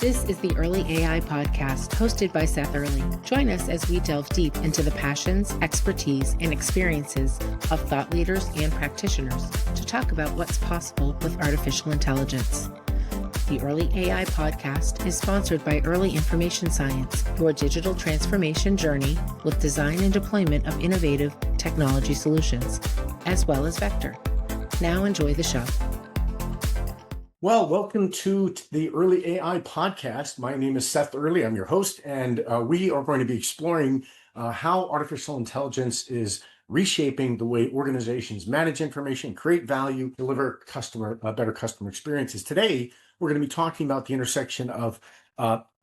This is the Earley AI Podcast, hosted by Seth Earley. Join us as we delve deep into the passions, expertise, and experiences of thought leaders and practitioners to talk about what's possible with artificial intelligence. The Earley AI Podcast is sponsored by Earley Information Science, your digital transformation journey with design and deployment of innovative technology solutions, as well as Vector. Now enjoy the show. Well, welcome to the Earley AI Podcast. My name is Seth Earley. I'm your host, and we are going to be exploring how artificial intelligence is reshaping the way organizations manage information, create value, deliver better customer experiences. Today, we're going to be talking about the intersection of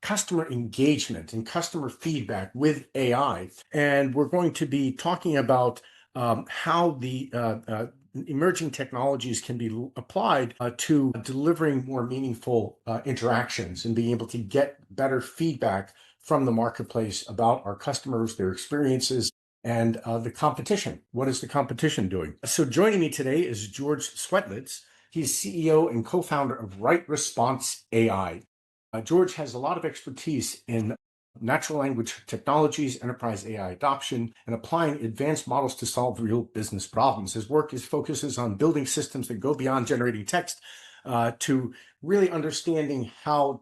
customer engagement and customer feedback with AI. And we're going to be talking about how the emerging technologies can be applied to delivering more meaningful interactions and being able to get better feedback from the marketplace about our customers, their experiences, and the competition. What is the competition doing? So joining me today is George Swetlitz. He's CEO and co-founder of RightResponse AI. George has a lot of expertise in natural language technologies, enterprise AI adoption, and applying advanced models to solve real business problems. His work focuses on building systems that go beyond generating text to really understanding how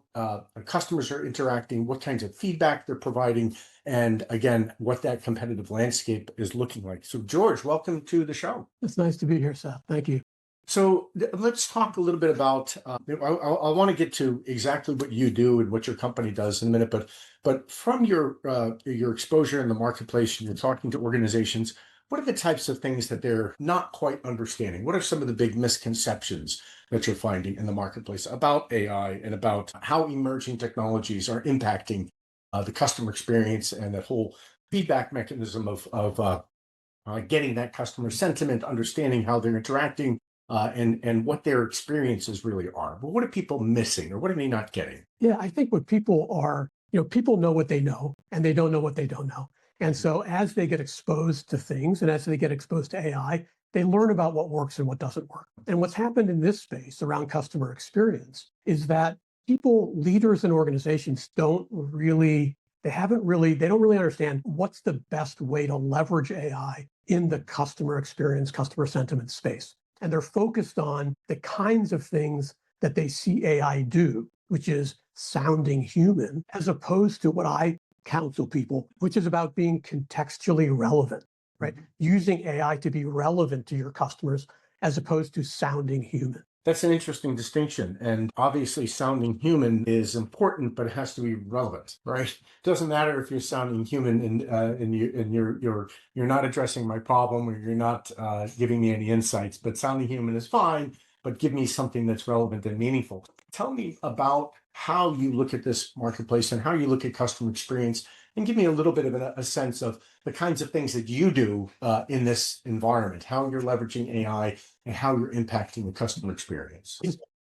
customers are interacting, what kinds of feedback they're providing, and again, what that competitive landscape is looking like. So George, welcome to the show. It's nice to be here, Seth. Thank you. So let's talk a little bit about, I want to get to exactly what you do and what your company does in a minute, but from your exposure in the marketplace, you're talking to organizations, what are the types of things that they're not quite understanding? What are some of the big misconceptions that you're finding in the marketplace about AI and about how emerging technologies are impacting the customer experience and that whole feedback mechanism of getting that customer sentiment, understanding how they're interacting, and what their experiences really are. But what are people missing, or what are they not getting? Yeah, I think what people are, people know what they know, and they don't know what they don't know. And so as they get exposed to things, and as they get exposed to AI, they learn about what works and what doesn't work. And what's happened in this space around customer experience is that leaders and organizations they don't really understand what's the best way to leverage AI in the customer experience, customer sentiment space. And they're focused on the kinds of things that they see AI do, which is sounding human, as opposed to what I counsel people, which is about being contextually relevant, right? Using AI to be relevant to your customers as opposed to sounding human. That's an interesting distinction. And obviously sounding human is important, but it has to be relevant, right? It doesn't matter if you're sounding human and you're not addressing my problem, or you're not giving me any insights, but sounding human is fine, but give me something that's relevant and meaningful. Tell me about how you look at this marketplace and how you look at customer experience, and give me a little bit of a sense of the kinds of things that you do in this environment, how you're leveraging AI and how you're impacting the customer experience.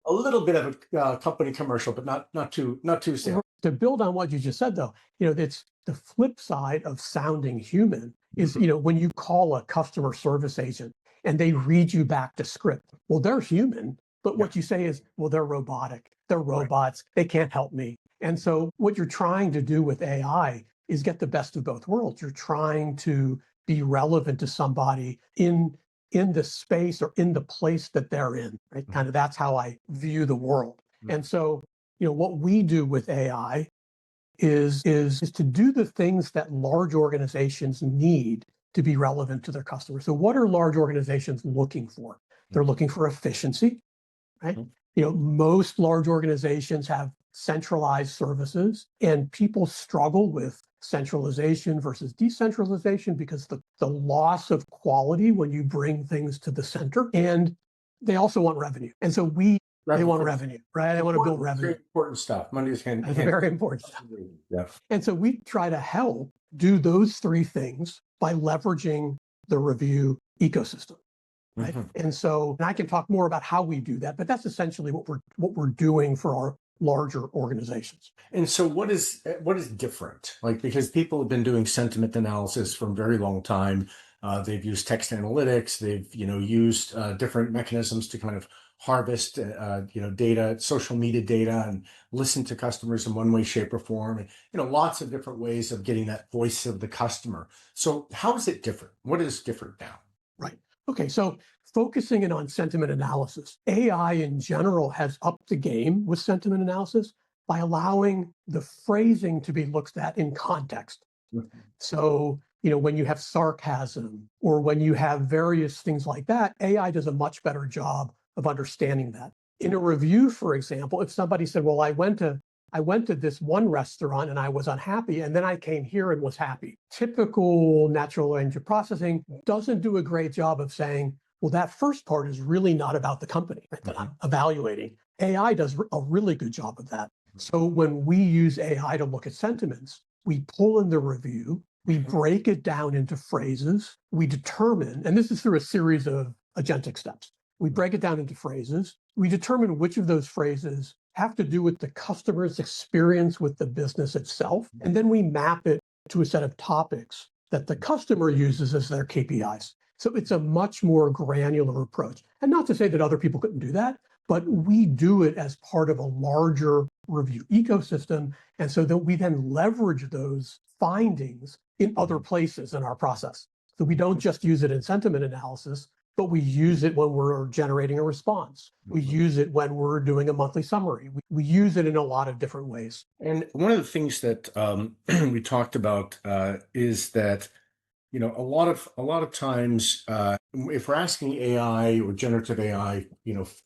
A little bit of a company commercial, but not too sales. To build on what you just said, though, it's the flip side of sounding human is, when you call a customer service agent and they read you back the script, well, they're human, but what you say is, well, they're robotic, they're robots, they can't help me. And so what you're trying to do with AI is get the best of both worlds. You're trying to be relevant to somebody in the space or in the place that they're in, right? Kind of that's how I view the world. And so, what we do with AI is to do the things that large organizations need to be relevant to their customers. So what are large organizations looking for? They're looking for efficiency, right? Most large organizations have centralized services, and people struggle with centralization versus decentralization because the loss of quality when you bring things to the center, and they also want revenue. And so they want revenue, right? They want to build revenue. Very important stuff. Money is That's very important stuff. Yeah. And so we try to help do those three things by leveraging the review ecosystem. Right. And I can talk more about how we do that, but that's essentially what we're doing for our larger organizations. And so what is different? Because people have been doing sentiment analysis for a very long time. They've used text analytics. They've, used different mechanisms to kind of harvest, data, social media data, and listen to customers in one way, shape, or form. And, lots of different ways of getting that voice of the customer. So how is it different? What is different now? Right. Okay. So focusing in on sentiment analysis, AI in general has upped the game with sentiment analysis by allowing the phrasing to be looked at in context. Mm-hmm. So, when you have sarcasm or when you have various things like that, AI does a much better job of understanding that. In a review, for example, if somebody said, well, I went to this one restaurant and I was unhappy, and then I came here and was happy. Typical natural language processing doesn't do a great job of saying, well, that first part is really not about the company that I'm evaluating. AI does a really good job of that. So when we use AI to look at sentiments, we pull in the review, we break it down into phrases, we determine, and this is through a series of agentic steps. We break it down into phrases, we determine which of those phrases have to do with the customer's experience with the business itself, and then we map it to a set of topics that the customer uses as their KPIs. So it's a much more granular approach. And not to say that other people couldn't do that, but we do it as part of a larger review ecosystem. And so that we then leverage those findings in other places in our process. So we don't just use it in sentiment analysis, but we use it when we're generating a response. We use it when we're doing a monthly summary. We use it in a lot of different ways. And one of the things that we talked about is that a lot of times, if we're asking AI or generative AI,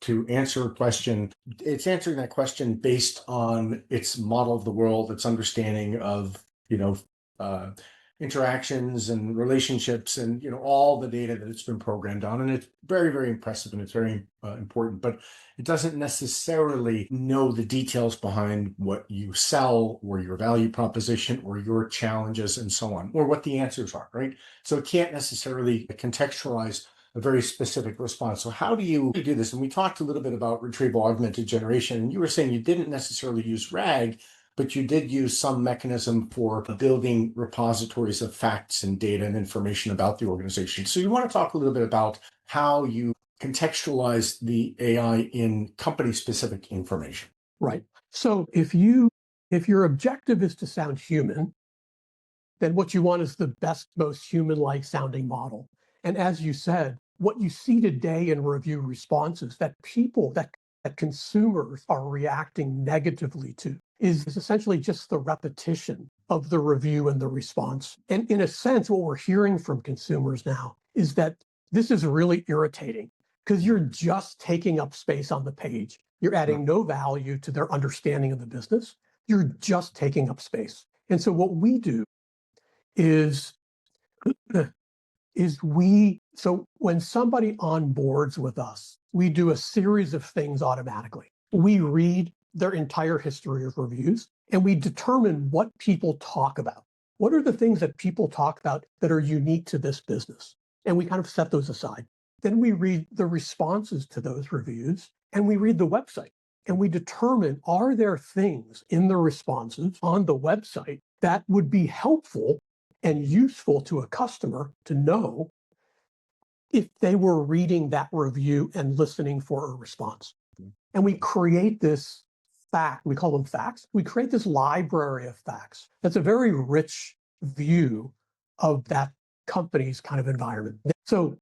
to answer a question, it's answering that question based on its model of the world, its understanding of, interactions and relationships and, all the data that it's been programmed on. And it's very, very impressive and it's very important, but it doesn't necessarily know the details behind what you sell or your value proposition or your challenges and so on, or what the answers are, right? So it can't necessarily contextualize a very specific response. So how do you do this? And we talked a little bit about retrieval augmented generation, and you were saying you didn't necessarily use RAG, but you did use some mechanism for building repositories of facts and data and information about the organization. So you want to talk a little bit about how you contextualize the AI in company-specific information. Right. So if your objective is to sound human, then what you want is the best, most human-like sounding model. And as you said, what you see today in review responses that consumers are reacting negatively to is essentially just the repetition of the review and the response. And in a sense, what we're hearing from consumers now is that this is really irritating because you're just taking up space on the page. You're adding no value to their understanding of the business. You're just taking up space. And so what we do is so when somebody onboards with us, we do a series of things automatically. We read their entire history of reviews, and we determine what people talk about. What are the things that people talk about that are unique to this business? And we kind of set those aside. Then we read the responses to those reviews, and we read the website. And we determine, are there things in the responses on the website that would be helpful and useful to a customer to know if they were reading that review and listening for a response. And we create this fact, we call them facts. We create this library of facts. That's a very rich view of that company's kind of environment. So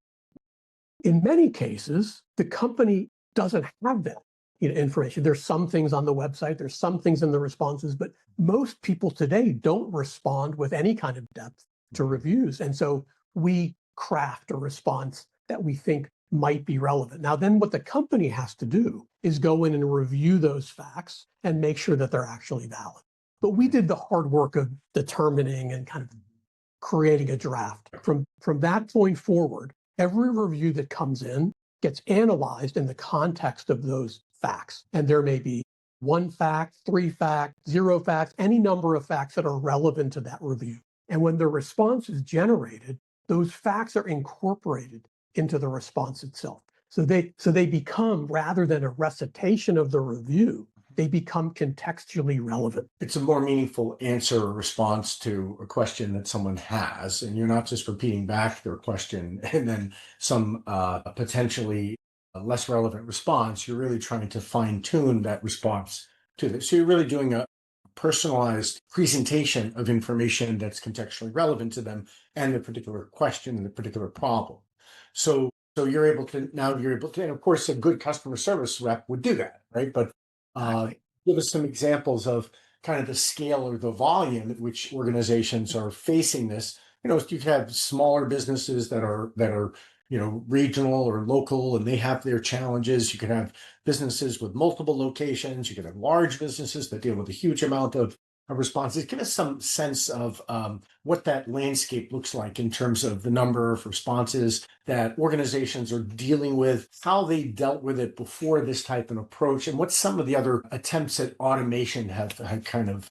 in many cases, the company doesn't have that information. There's some things on the website, there's some things in the responses, but most people today don't respond with any kind of depth to reviews. And so we craft a response that we think might be relevant. Now, then what the company has to do is go in and review those facts and make sure that they're actually valid. But we did the hard work of determining and kind of creating a draft. From that point forward, every review that comes in gets analyzed in the context of those facts. And there may be 1 fact, 3 facts, 0 facts, any number of facts that are relevant to that review. And when the response is generated, those facts are incorporated into the response itself. So they become, rather than a recitation of the review, they become contextually relevant. It's a more meaningful answer or response to a question that someone has, and you're not just repeating back their question and then some potentially a less relevant response, you're really trying to fine tune that response to this. So you're really doing a personalized presentation of information that's contextually relevant to them and the particular question and the particular problem. So you're able to, and of course, a good customer service rep would do that, right? But Exactly. give us some examples of kind of the scale or the volume at which organizations are facing this. You could have smaller businesses that are regional or local, and they have their challenges. You can have businesses with multiple locations. You can have large businesses that deal with a huge amount of responses. Give us some sense of what that landscape looks like in terms of the number of responses that organizations are dealing with, how they dealt with it before this type of approach, and what some of the other attempts at automation have kind of,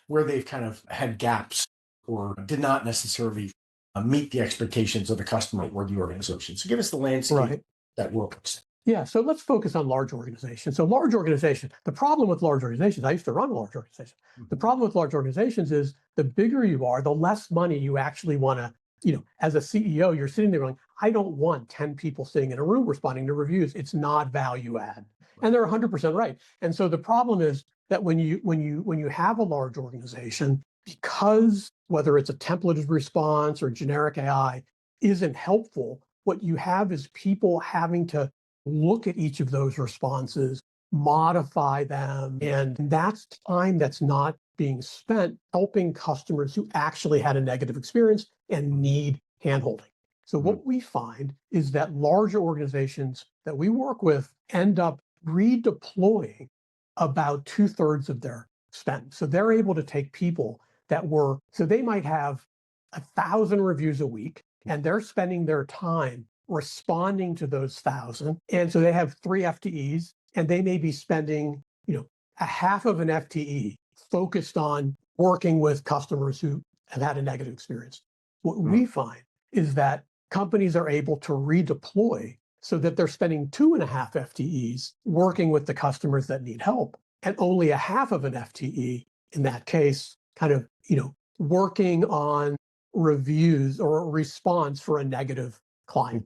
where they've kind of had gaps or did not necessarily meet the expectations of the customer or the organization. So give us the landscape that works. Yeah, so let's focus on large organizations. So large organizations, the problem with large organizations, I used to run a large organization. The problem with large organizations is the bigger you are, the less money you actually want to, as a CEO, you're sitting there going, I don't want 10 people sitting in a room responding to reviews. It's not value add. And they're 100% right. And so the problem is that when you have a large organization, because whether it's a templated response or generic AI isn't helpful, what you have is people having to look at each of those responses, modify them, and that's time that's not being spent helping customers who actually had a negative experience and need handholding. So what we find is that larger organizations that we work with end up redeploying about 2/3 of their spend. So they're able to take people so they might have 1,000 reviews a week, and they're spending their time responding to those 1,000. And so they have 3 FTEs, and they may be spending, a half of an FTE focused on working with customers who have had a negative experience. What we find is that companies are able to redeploy so that they're spending 2.5 FTEs working with the customers that need help, and only a half of an FTE in that case, kind of, working on reviews or a response for a negative client.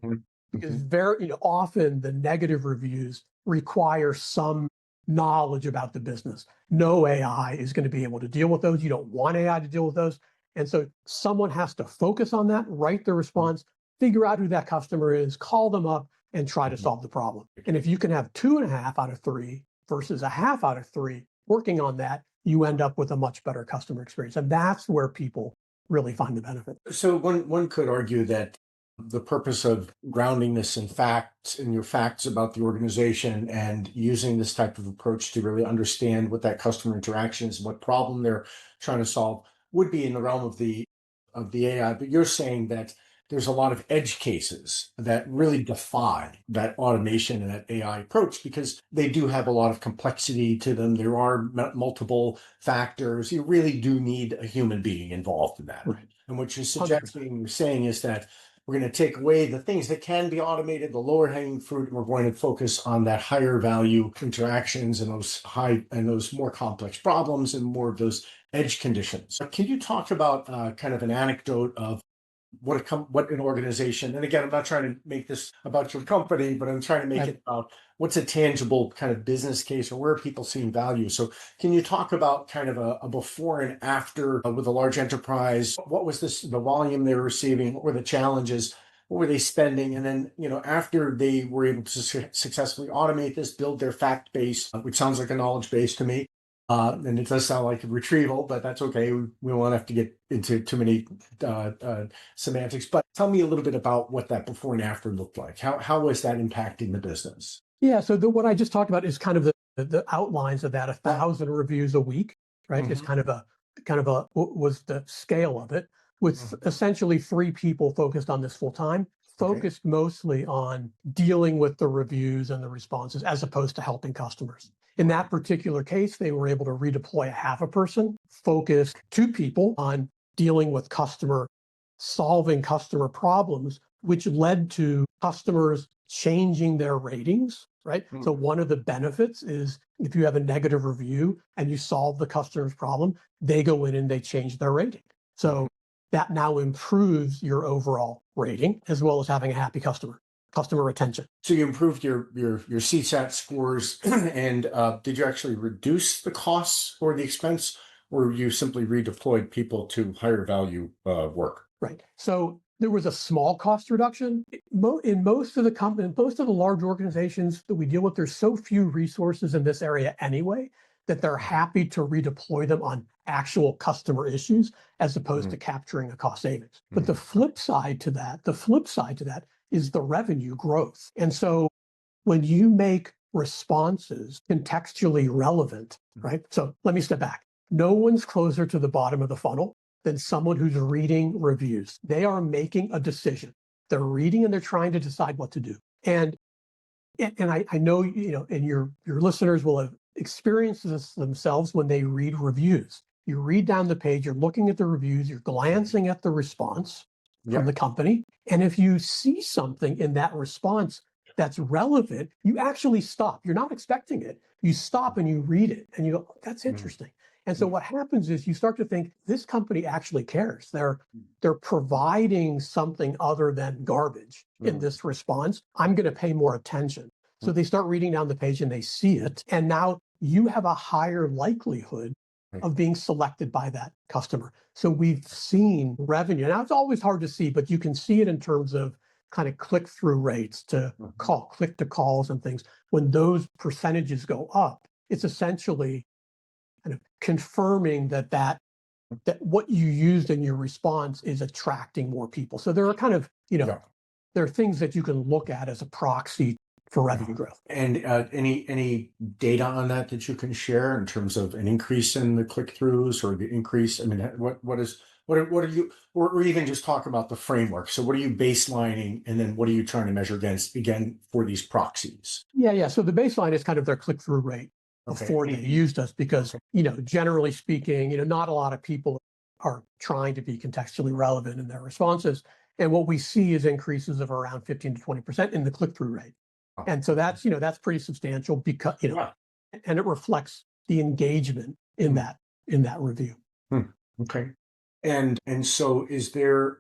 Because very often the negative reviews require some knowledge about the business. No AI is going to be able to deal with those. You don't want AI to deal with those. And so someone has to focus on that, write the response, figure out who that customer is, call them up, and try to solve the problem. And if you can have 2.5 out of 3 versus a half out of 3 working on that, you end up with a much better customer experience. And that's where people really find the benefit. So one could argue that the purpose of grounding this in facts, in your facts about the organization, and using this type of approach to really understand what that customer interaction is, what problem they're trying to solve, would be in the realm of the AI. But you're saying that there's a lot of edge cases that really defy that automation and that AI approach because they do have a lot of complexity to them. There are multiple factors. You really do need a human being involved in that. Right. And what you're suggesting, you're saying is that we're going to take away the things that can be automated, the lower hanging fruit, and we're going to focus on that higher value interactions and those more complex problems and more of those edge conditions. Can you talk about kind of an anecdote of what an organization, and again, I'm not trying to make this about your company, but I'm trying to make it about what's a tangible kind of business case or where are people seeing value. So can you talk about kind of a before and after with a large enterprise? What was the volume they were receiving? What were the challenges? What were they spending? And then, after they were able to successfully automate this, build their fact base, which sounds like a knowledge base to me. And it does sound like a retrieval, but that's okay. We won't have to get into too many semantics. But tell me a little bit about what that before and after looked like. How was that impacting the business? Yeah, so what I just talked about is kind of the outlines of that 1,000 reviews a week, right? It's kind of a was the scale of it, with essentially 3 people focused on this full time, focused mostly on dealing with the reviews and the responses as opposed to helping customers. In that particular case, they were able to redeploy a half a person, focus 2 people on dealing with solving customer problems, which led to customers changing their ratings, right? So one of the benefits is if you have a negative review and you solve the customer's problem, they go in and they change their rating. So that now improves your overall rating as well as having a happy customer. customer retention. So you improved your CSAT scores, and did you actually reduce the costs or the expense, or you simply redeployed people to higher value work? Right. So there was a small cost reduction. In most of the large organizations that we deal with, there's so few resources in this area anyway that they're happy to redeploy them on actual customer issues as opposed to capturing a cost savings. But the flip side to that is the revenue growth. And so when you make responses contextually relevant, right? So let me step back. No one's closer to the bottom of the funnel than someone who's reading reviews. They are making a decision. They're reading and they're trying to decide what to do. And I know, and your listeners will have experienced this themselves when they read reviews. You read down the page, you're looking at the reviews, you're glancing at the response from the company. And if you see something in that response that's relevant, you actually stop. You're not expecting it. You stop and you read it and you go, that's interesting. And so what happens is you start to think this company actually cares. They're providing something other than garbage in this response. I'm going to pay more attention. So they start reading down the page and they see it. And now you have a higher likelihood of being selected by that customer. So we've seen revenue. Now it's always hard to see, but you can see it in terms of kind of click-through rates to click-to-calls and things. When those percentages go up, it's essentially kind of confirming that what you used in your response is attracting more people. So there are kind of, there are things that you can look at as a proxy for revenue growth. And any data on that you can share in terms of an increase in the click-throughs or the increase? I mean, what are you, or even just talk about the framework. So what are you baselining, and then what are you trying to measure against, again, for these proxies? Yeah. So the baseline is kind of their click-through rate before they used us, because, generally speaking, not a lot of people are trying to be contextually relevant in their responses. And what we see is increases of around 15 to 20% in the click-through rate. And so that's pretty substantial because, and it reflects the engagement in that review. Okay. And so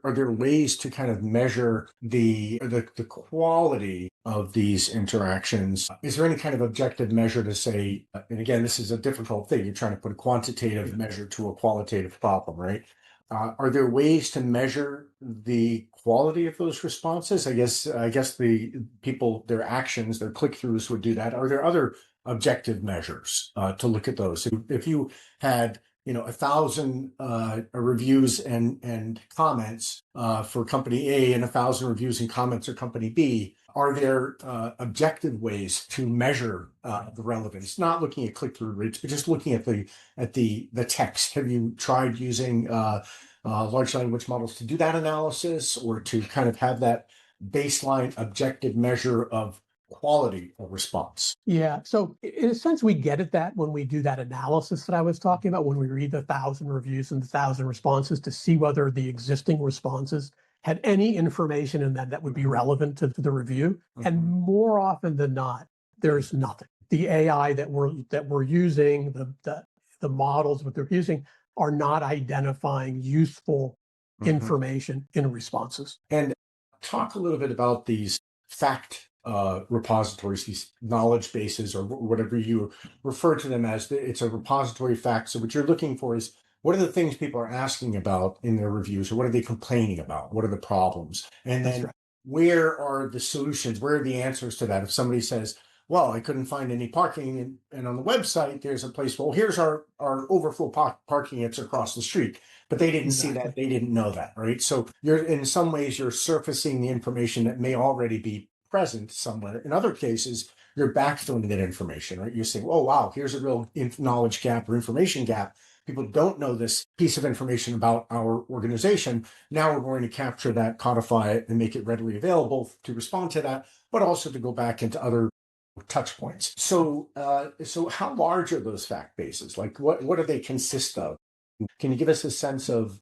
are there ways to kind of measure the quality of these interactions? Is there any kind of objective measure to say, and again, this is a difficult thing, you're trying to put a quantitative measure to a qualitative problem, right? Are there ways to measure the quality of those responses? I guess the people, their actions, their click-throughs would do that. Are there other objective measures to look at those? If you had 1,000 reviews and comments for company A and 1,000 reviews and comments for company B, are there objective ways to measure the relevance? Not looking at click-through rates, but just looking at the text. Have you tried using large language models to do that analysis, or to kind of have that baseline objective measure of quality of response? Yeah. So in a sense, we get at that when we do that analysis that I was talking about, when we read the 1,000 reviews and the 1,000 responses to see whether the existing responses had any information in them that would be relevant to the review. And more often than not, there's nothing. The AI that we're using, the models that they're using, are not identifying useful information in responses. And talk a little bit about these fact repositories, these knowledge bases, or whatever you refer to them as. It's a repository of facts. So what you're looking for is, what are the things people are asking about in their reviews, or what are they complaining about? What are the problems? And then where are the solutions? Where are the answers to that? If somebody says, well, I couldn't find any parking, and on the website, there's a place, well, here's our overflow parking, it's across the street. But they didn't see that, they didn't know that, right? So in some ways, you're surfacing the information that may already be present somewhere. In other cases, you're backfilling that information, right? You're saying, oh, wow, here's a real knowledge gap or information gap. People don't know this piece of information about our organization. Now we're going to capture that, codify it, and make it readily available to respond to that, but also to go back into other touch points. So how large are those fact bases? Like, what do they consist of? Can you give us a sense of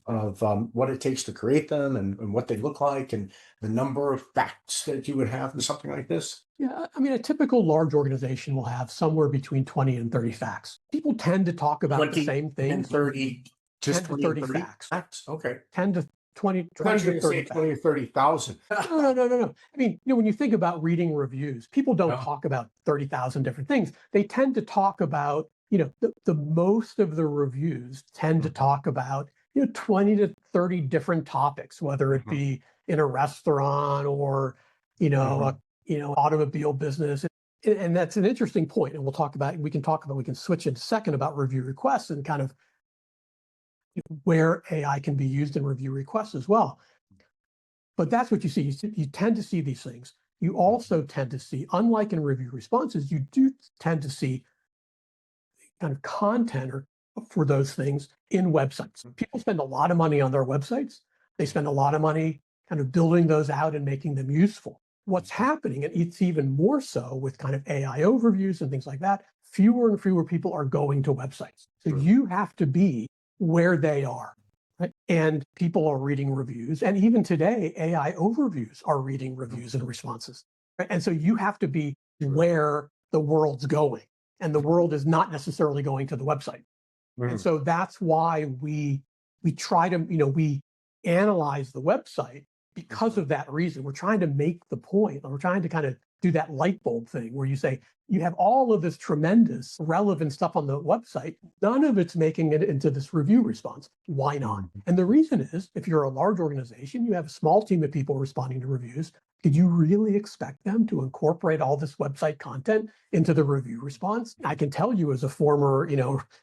what it takes to create them, and what they look like, and the number of facts that you would have in something like this? Yeah, I mean, a typical large organization will have somewhere between 20 and 30 facts. People tend to talk about the same thing. 30, just 10 to 30 facts. Okay. 10 20 I thought you were to going to say 30,000. 20 or 30,000. No. I mean, when you think about reading reviews, people don't No. talk about 30,000 different things. They tend to talk about, the most of the reviews tend to talk about, 20 to 30 different topics, whether it be in a restaurant or, automobile business. And that's an interesting point. And we can switch in a second about review requests and kind of where AI can be used in review requests as well. But that's what you see. You tend to see these things. You also tend to see, unlike in review responses, you do tend to see kind of content for those things in websites. People spend a lot of money on their websites. They spend a lot of money kind of building those out and making them useful. What's happening, and it's even more so with kind of AI overviews and things like that, fewer and fewer people are going to websites. So you have to be where they are. Right? And people are reading reviews. And even today, AI overviews are reading reviews and responses. Right? And so you have to be where the world's going. And the world is not necessarily going to the website. And so that's why we try to, we analyze the website because of that reason. We're trying to make the point, or we're trying to kind of do that light bulb thing where you say, you have all of this tremendous relevant stuff on the website. None of it's making it into this review response. Why not? And the reason is, if you're a large organization, you have a small team of people responding to reviews. Did you really expect them to incorporate all this website content into the review response? I can tell you as a former,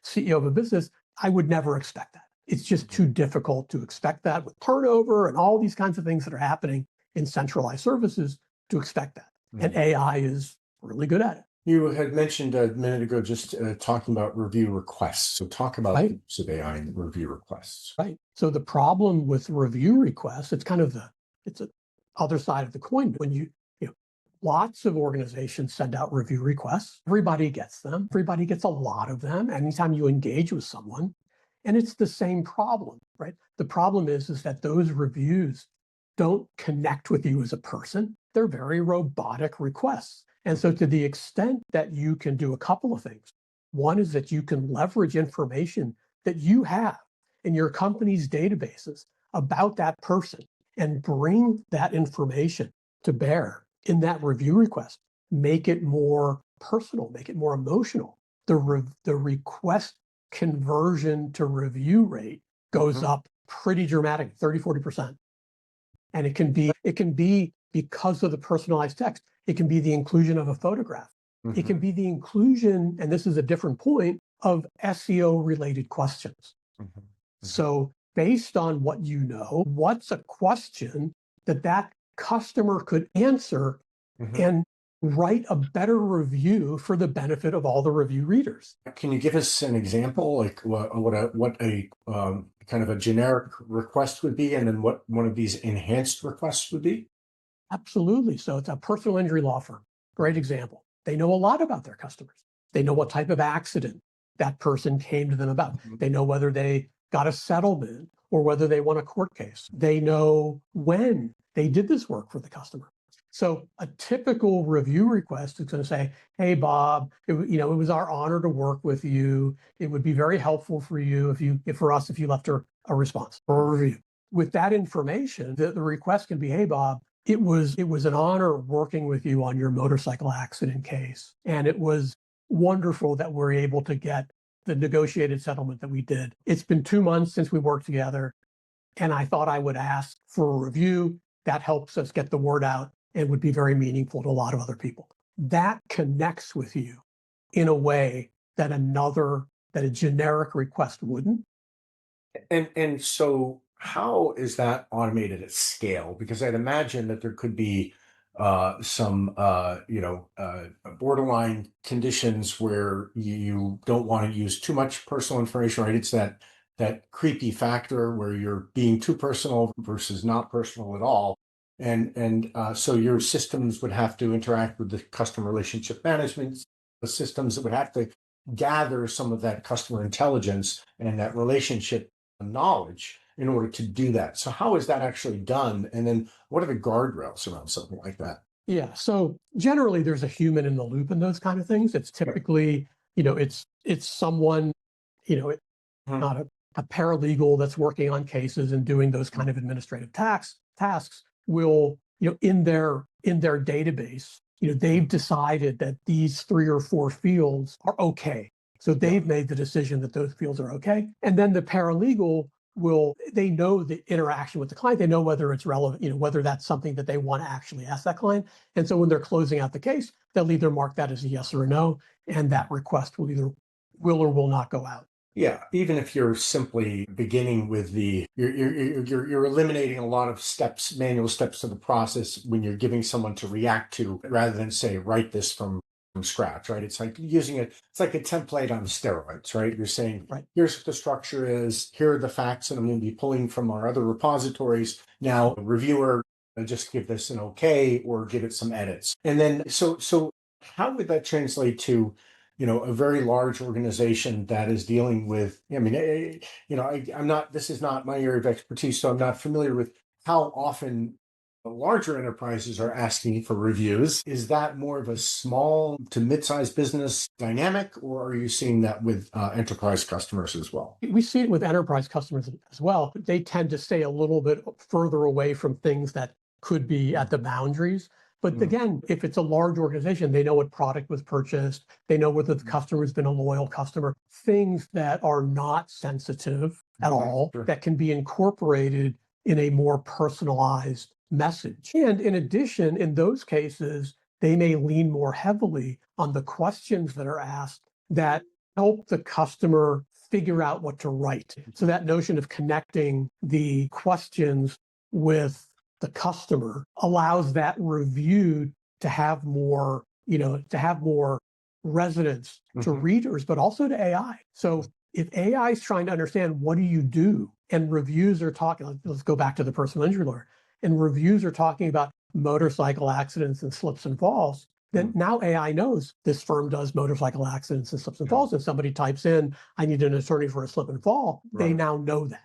CEO of a business, I would never expect that. It's just too difficult to expect that with turnover and all these kinds of things that are happening in centralized services to expect that. And AI is really good at it. You had mentioned a minute ago just talking about review requests. So talk about the use of AI in review requests. Right. So the problem with review requests, it's kind of it's the other side of the coin. When lots of organizations send out review requests, everybody gets them. Everybody gets a lot of them anytime you engage with someone. And it's the same problem, right? The problem is that those reviews don't connect with you as a person. They're very robotic requests. And so to the extent that you can do a couple of things, one is that you can leverage information that you have in your company's databases about that person and bring that information to bear in that review request, make it more personal, make it more emotional. The request conversion to review rate goes up pretty dramatic, 30, 40%. And it can be because of the personalized text. It can be the inclusion of a photograph. It can be the inclusion, and this is a different point, of SEO related questions. So based on what you know, what's a question that customer could answer and write a better review for the benefit of all the review readers. Can you give us an example, like what a kind of a generic request would be, and then what one of these enhanced requests would be? Absolutely. So it's a personal injury law firm. Great example. They know a lot about their customers. They know what type of accident that person came to them about. They know whether they got a settlement or whether they won a court case. They know when they did this work for the customer. So a typical review request is going to say, "Hey, Bob, it was our honor to work with you. It would be very helpful for you if you left a response or a review." With that information, the request can be, "Hey, Bob, it was an honor working with you on your motorcycle accident case, and it was wonderful that we're able to get the negotiated settlement that we did. It's been 2 months since we worked together, and I thought I would ask for a review. That helps us get the word out and would be very meaningful to a lot of other people." That connects with you in a way that a generic request wouldn't. And so how is that automated at scale? Because I'd imagine that there could be some borderline conditions where you don't want to use too much personal information, right? It's that creepy factor where you're being too personal versus not personal at all. And so your systems would have to interact with the customer relationship management systems that would have to gather some of that customer intelligence and that relationship knowledge in order to do that. So how is that actually done? And then what are the guardrails around something like that? Yeah. So generally there's a human in the loop in those kind of things. It's typically, it's someone, not a paralegal that's working on cases and doing those kind of administrative tasks will, in their database, they've decided that these 3 or 4 fields are okay. So they've made the decision that those fields are okay. And then the paralegal they know the interaction with the client. They know whether it's relevant, whether that's something that they want to actually ask that client. And so when they're closing out the case, they'll either mark that as a yes or a no, and that request will or will not go out. Yeah, even if you're simply beginning with you're eliminating a lot of steps, manual steps to the process when you're giving someone to react to, rather than say, write this from scratch, right? It's like it's like a template on steroids, right? You're saying, right, here's what the structure is, here are the facts, and I'm going to be pulling from our other repositories. Now, reviewer, just give this an okay or give it some edits. And then, so how would that translate to, a very large organization that is dealing with, this is not my area of expertise, so I'm not familiar with how often the larger enterprises are asking for reviews. Is that more of a small to mid-sized business dynamic, or are you seeing that with enterprise customers as well? We see it with enterprise customers as well. They tend to stay a little bit further away from things that could be at the boundaries. But again, if it's a large organization, they know what product was purchased. They know whether the customer's been a loyal customer. Things that are not sensitive at all, that can be incorporated in a more personalized message. And in addition, in those cases, they may lean more heavily on the questions that are asked that help the customer figure out what to write. So that notion of connecting the questions with the customer allows that review to have more, resonance to readers, but also to AI. So if AI is trying to understand what do you do, and reviews are talking, let's go back to the personal injury lawyer, and reviews are talking about motorcycle accidents and slips and falls, then now AI knows this firm does motorcycle accidents and slips and falls. If somebody types in, I need an attorney for a slip and fall, they now know that.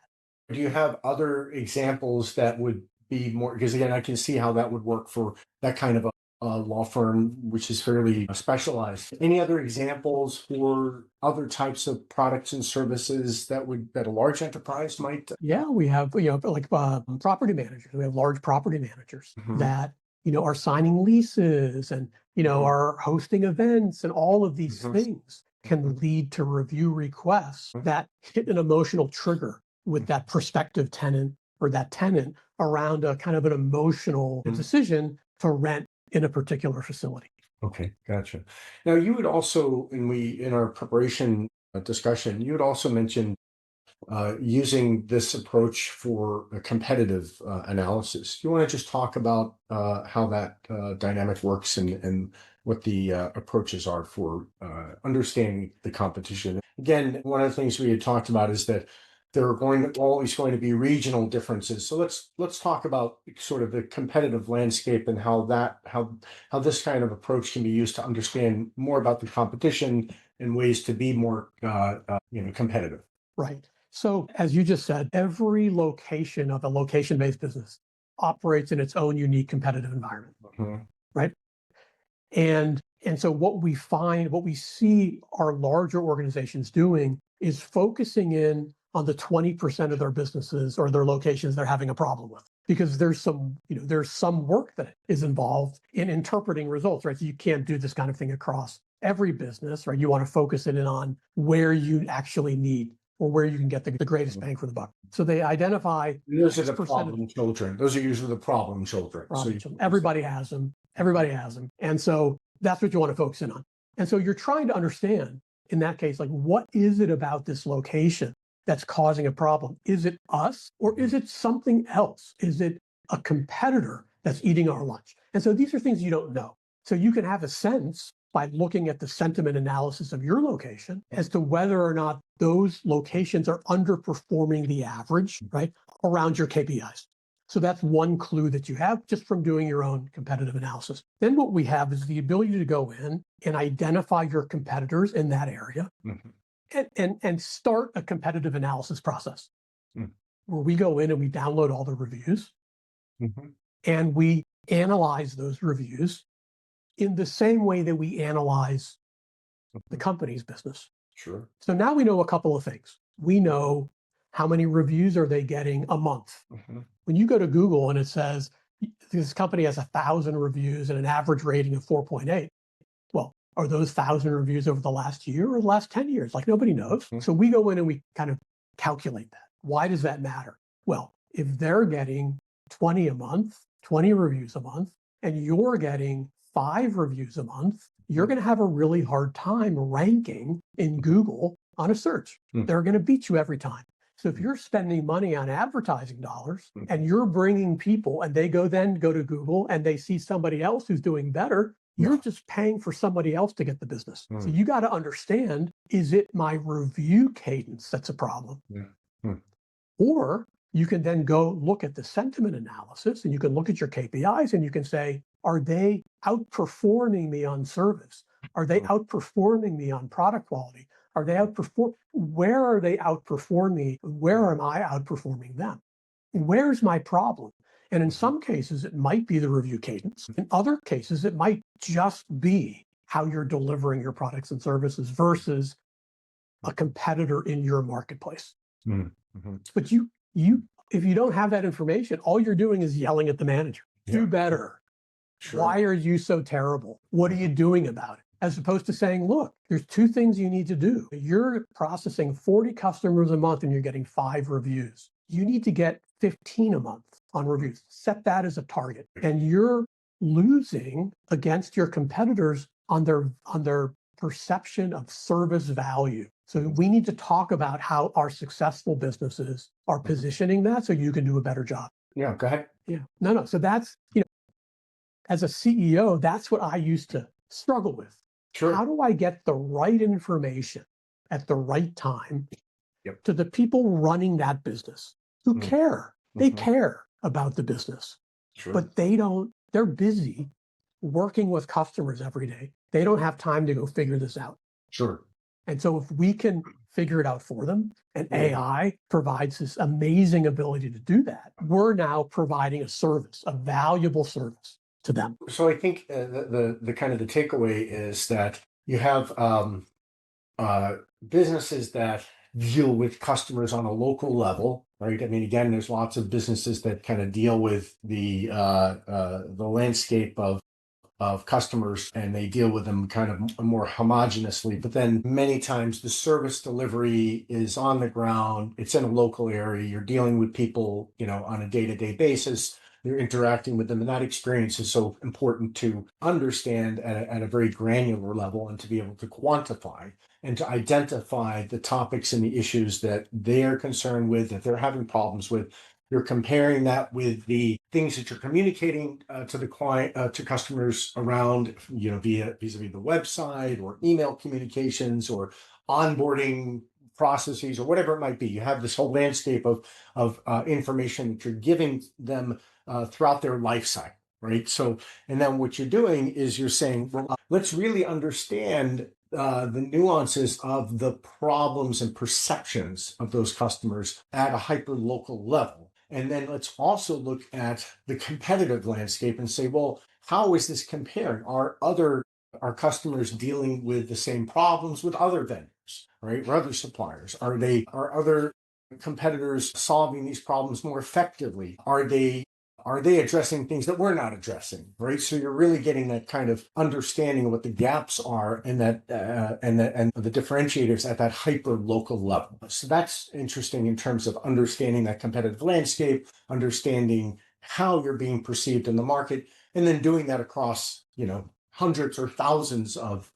Do you have other examples that would be more, because again, I can see how that would work for that kind of a law firm, which is fairly specialized. Any other examples for other types of products and services that a large enterprise might? Yeah, we have, like property managers. We have large property managers that, are signing leases and, are hosting events, and all of these things can lead to review requests that hit an emotional trigger with that prospective tenant or that tenant around a kind of an emotional decision to rent in a particular facility. Okay, gotcha. Now, you would also, in our preparation discussion, you would also mention using this approach for a competitive analysis. Do you want to just talk about how that dynamic works and what the approaches are for understanding the competition? Again, one of the things we had talked about is that there are always going to be regional differences. So let's talk about sort of the competitive landscape and how this kind of approach can be used to understand more about the competition and ways to be more competitive. Right. So as you just said, every location of a location-based business operates in its own unique competitive environment, right? And so what we see our larger organizations doing is focusing in on the 20% of their businesses or their locations they're having a problem with, because there's some work that is involved in interpreting results, right? So you can't do this kind of thing across every business, right? You want to focus it in on where you actually need or where you can get the greatest bang for the buck. So they identify. Those are the problem children. Those are usually the problem children. Everybody has them. Everybody has them. And so that's what you want to focus in on. And so you're trying to understand, in that case, like, what is it about this location that's causing a problem? Is it us, or is it something else? Is it a competitor that's eating our lunch? And so these are things you don't know. So you can have a sense by looking at the sentiment analysis of your location as to whether or not those locations are underperforming the average, right, around your KPIs. So that's one clue that you have just from doing your own competitive analysis. Then what we have is the ability to go in and identify your competitors in that area and start a competitive analysis process where we go in and we download all the reviews and we analyze those reviews in the same way that we analyze the company's business. Sure. So now we know a couple of things. We know how many reviews are they getting a month? Mhm. When you go to Google and it says this company has 1,000 reviews and an average rating of 4.8, well, are those 1,000 reviews over the last year or the last 10 years? Like, nobody knows. Mhm. So we go in and we kind of calculate that. Why does that matter? Well, if they're getting 20 a month, 20 reviews a month, and you're getting 5 reviews a month, you're going to have a really hard time ranking in Google on a search. They're going to beat you every time. So if you're spending money on advertising dollars and you're bringing people and they then go to Google and they see somebody else who's doing better, you're just paying for somebody else to get the business. So you got to understand, is it my review cadence that's a problem? Or you can then go look at the sentiment analysis and you can look at your KPIs and you can say, are they outperforming me on service? Are they outperforming me on product quality? Are they where are they outperforming me? Where am I outperforming them? Where's my problem? And in some cases, it might be the review cadence. In other cases, it might just be how you're delivering your products and services versus a competitor in your marketplace. But if you don't have that information, all you're doing is yelling at the manager. Do better. Sure. Why are you so terrible? What are you doing about it? As opposed to saying, look, there's 2 things you need to do. You're processing 40 customers a month and you're getting 5 reviews. You need to get 15 a month on reviews. Set that as a target. And you're losing against your competitors on their perception of service value. So we need to talk about how our successful businesses are positioning that so you can do a better job. Yeah, go ahead. Yeah. No. So that's, as a CEO, that's what I used to struggle with. Sure. How do I get the right information at the right time to the people running that business who care? They care about the business, but they're busy working with customers every day. They don't have time to go figure this out. Sure. And so if we can figure it out for them, and AI provides this amazing ability to do that, we're now providing a service, a valuable service to them. So I think the kind of the takeaway is that you have businesses that deal with customers on a local level, right? I mean, again, there's lots of businesses that kind of deal with the landscape of customers, and they deal with them kind of more homogeneously. But then many times the service delivery is on the ground. It's in a local area. You're dealing with people, on a day-to-day basis. You're interacting with them, and that experience is so important to understand at a very granular level and to be able to quantify and to identify the topics and the issues that they're concerned with, that they're having problems with. You're comparing that with the things that you're communicating to the client, to customers around, vis-a-vis the website or email communications or onboarding processes or whatever it might be. You have this whole landscape of information that you're giving them throughout their life cycle, right? So, and then what you're doing is you're saying, well, let's really understand the nuances of the problems and perceptions of those customers at a hyper-local level. And then let's also look at the competitive landscape and say, well, how is this comparing? Are customers dealing with the same problems with other vendors, right? Or other suppliers? Are other competitors solving these problems more effectively? Are they addressing things that we're not addressing, right? So you're really getting that kind of understanding of what the gaps are and that and the differentiators at that hyper local level. So that's interesting in terms of understanding that competitive landscape, understanding how you're being perceived in the market, and then doing that across, hundreds or thousands of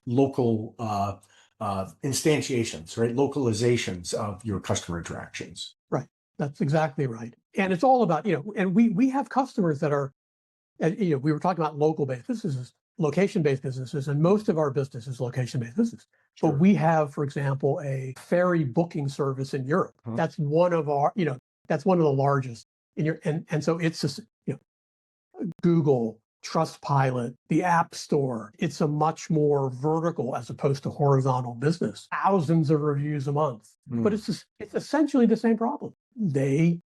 local instantiations, right? Localizations of your customer interactions. Right. That's exactly right. And it's all about, and we have customers that are, we were talking about local-based businesses, location-based businesses, and most of our business is location-based business. Sure. But we have, for example, a ferry booking service in Europe. That's one of our, that's one of the largest in Europe. And so it's just, Google, Trustpilot, the App Store, it's a much more vertical as opposed to horizontal business. Thousands of reviews a month. But it's essentially the same problem. They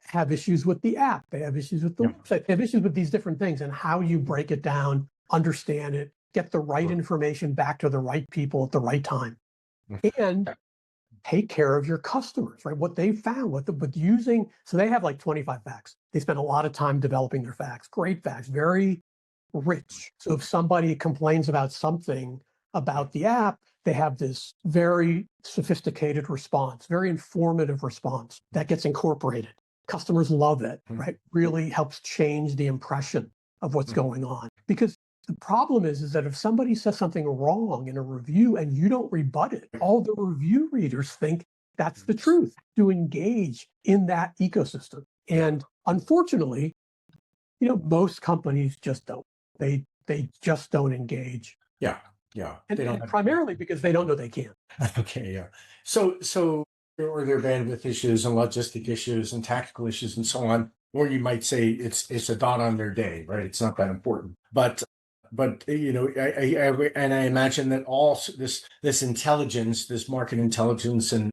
have issues with the app. They have issues with the website. They have issues with these different things, and how you break it down, understand it, get the right information back to the right people at the right time. And take care of your customers, right? What they found, so they have like 25 facts. They spend a lot of time developing their facts, great facts, very rich. So if somebody complains about something about the app, they have this very sophisticated response, very informative response that gets incorporated. Customers love it, right? Really helps change the impression of what's going on. Because the problem is that if somebody says something wrong in a review and you don't rebut it, all the review readers think that's the truth, to engage in that ecosystem. And unfortunately, most companies just don't. They just don't engage. Yeah. And primarily because they don't know they can. Okay, yeah. So or there are bandwidth issues and logistic issues and tactical issues and so on, or you might say it's a dot on their day, right? It's not that important. But I imagine that all this intelligence, this market intelligence and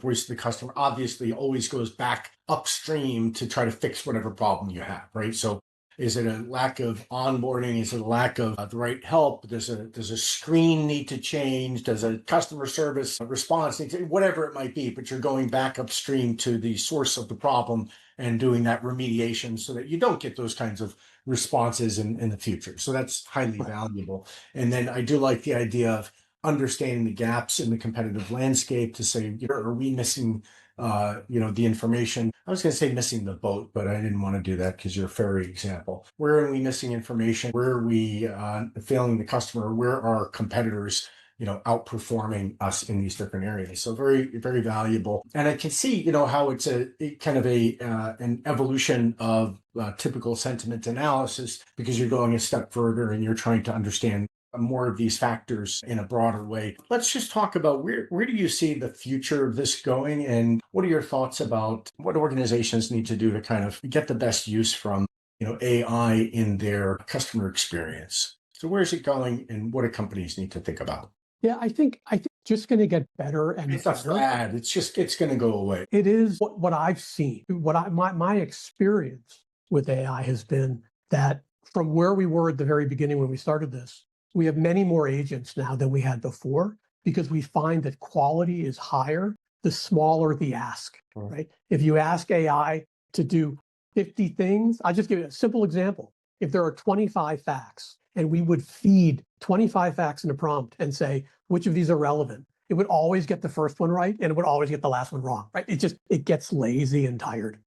voice of the customer obviously always goes back upstream to try to fix whatever problem you have, right? So is it a lack of onboarding? Is it a lack of the right help? Does a screen need to change? Does a customer service response need to, whatever it might be, but you're going back upstream to the source of the problem and doing that remediation so that you don't get those kinds of responses in the future. So that's highly valuable. And then I do like the idea of understanding the gaps in the competitive landscape to say, are we missing the information? I was going to say missing the boat, but I didn't want to do that because you're a ferry example. Where are we missing information? Where are we failing the customer? Where are our competitors, outperforming us in these different areas? So very, very valuable. And I can see, how it's a kind of an evolution of typical sentiment analysis because you're going a step further and you're trying to understand more of these factors in a broader way. Let's just talk about where do you see the future of this going, and what are your thoughts about what organizations need to do to kind of get the best use from AI in their customer experience? So where's it going, and what do companies need to think about? Yeah, I think just going to get better and it's better. Bad. It's going to go away. It is what I've seen. My experience with AI has been that from where we were at the very beginning when we started this, we have many more agents now than we had before because we find that quality is higher the smaller the ask, right? If you ask AI to do 50 things, I'll just give you a simple example. If there are 25 facts and we would feed 25 facts in a prompt and say, which of these are relevant? It would always get the first one right and it would always get the last one wrong, right? It gets lazy and tired.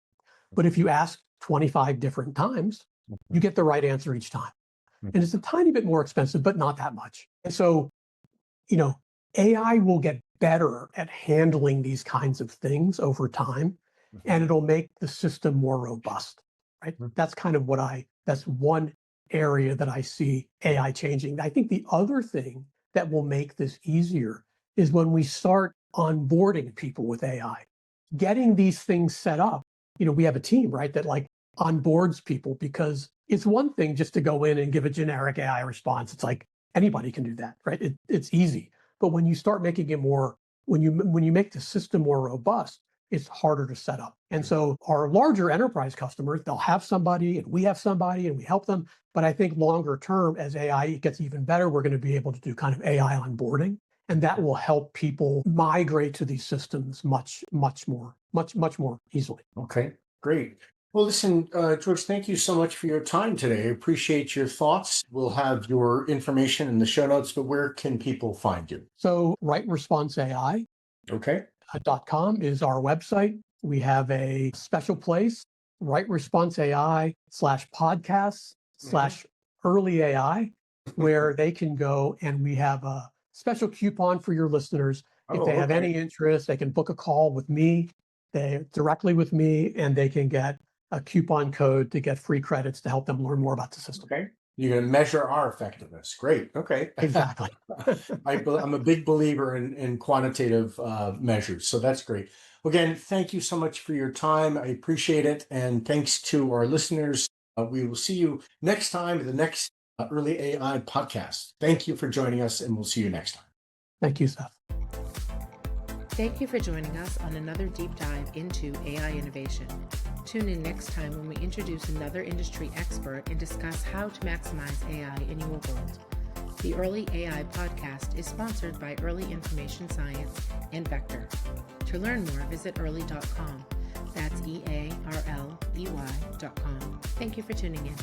But if you ask 25 different times, you get the right answer each time. And it's a tiny bit more expensive, but not that much. And so, AI will get better at handling these kinds of things over time, and it'll make the system more robust, right? That's kind of that's one area that I see AI changing. I think the other thing that will make this easier is when we start onboarding people with AI, getting these things set up. We have a team, right, that onboards people, because it's one thing just to go in and give a generic AI response. It's like anybody can do that, right? It's easy. But when you start making it more, when you make the system more robust, it's harder to set up. And so our larger enterprise customers, they'll have somebody and we have somebody and we help them. But I think longer term, as AI gets even better, we're going to be able to do kind of AI onboarding. And that will help people migrate to these systems much more easily. Okay, great. Well, listen, George, thank you so much for your time today. I appreciate your thoughts. We'll have your information in the show notes, but where can people find you? So RightResponse AI. Okay. .com is our website. We have a special place, RightResponse AI /podcasts/Earley AI, where they can go, and we have a special coupon for your listeners. If they have any interest, they can book a call with me, directly with me, and they can get a coupon code to get free credits to help them learn more about the system. Okay. You're going to measure our effectiveness. Great. Okay. Exactly. I'm a big believer in quantitative measures. So that's great. Again, thank you so much for your time. I appreciate it. And thanks to our listeners. We will see you next time in the next Early AI podcast. Thank you for joining us, and we'll see you next time. Thank you, Seth. Thank you for joining us on another deep dive into AI innovation. Tune in next time when we introduce another industry expert and discuss how to maximize AI in your world. The Earley AI Podcast is sponsored by Earley Information Science and Vector. To learn more, visit earley.com. That's EARLEY.com. Thank you for tuning in.